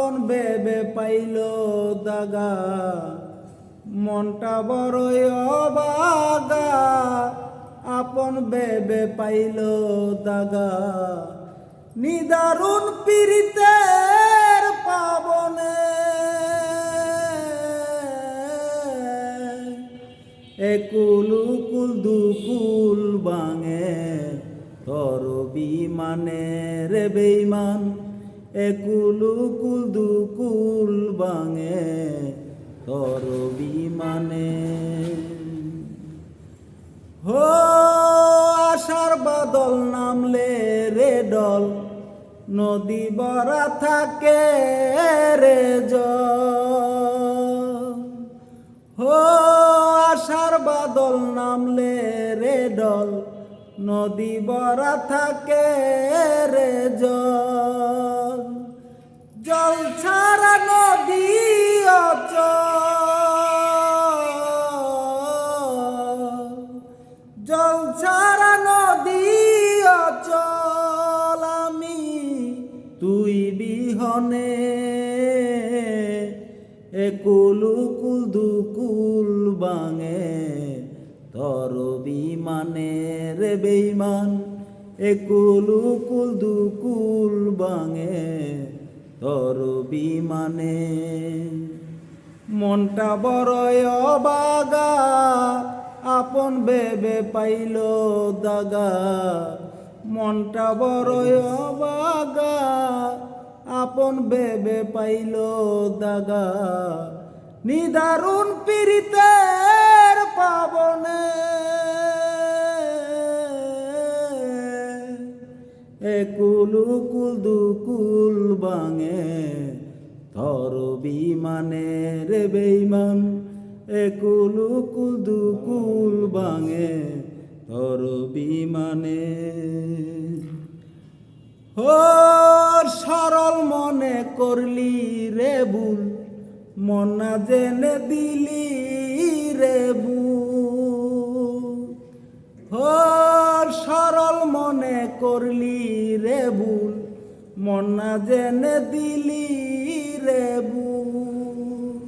আপন ভেবে পাইল দাগা, মনটা বড়ই অবাগা। আপন ভেবে পাইল দাগা, নিদারুণ পীড়িতের পাবনে। একুল উকুল দুকুল বাঙে তোর বিমানে রে বেঈমান। একুল উকুল দুকুল বাঙে তোর বিমানে। হো আশার বাদল নামলে রে ডল, নদী ভরা থাকে রে জল। হো আশার বাদল নামলে রে ডল, নদী ভরা থাকে রে জল। জল ছাড়া নদী অচল, জল ছাড়া নদী অচল। আমি তুই বিহনে, একুল উকুল দুকুল বাঙে তোর বিমানে রে বেঈমান। একুল উকুল দুকুল বাঙে তোর বিমানে। মনটা বড়ই অবাগা, আপন ভেবে পাইল দাগা। মনটা বড়ই অবাগা, আপন ভেবে পাইল দাগা। নিদারুণ পীড়িতের পাবনে। একুল উকুল দুকুল বাঙে তোর বিমানে রে বেঈমান। একুল উকুল দুকুল বাঙে তোর বিমানে। ও সরল মনে করলি রে ভুল, মন না জেনে দিলি রে ভুল। ও সরল মনে করলি রে ভুল, মন না জেনে দিলি রে ভুল।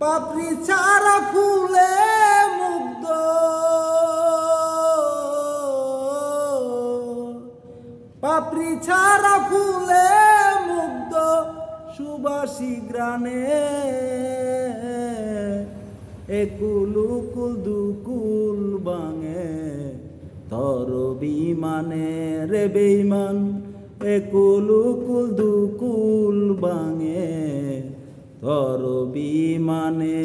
পাপড়ি ছাড়া ফুলে মুগ্ধ, পাপড়ি ছাড়া ফুলে মুগ্ধ সুবাসী গ্রানে। একুল উকুল দুকুল বাঙে তোর বিমানে রে বেঈমান। একুল উকুল দুকুল বাঙে তোর বিমানে।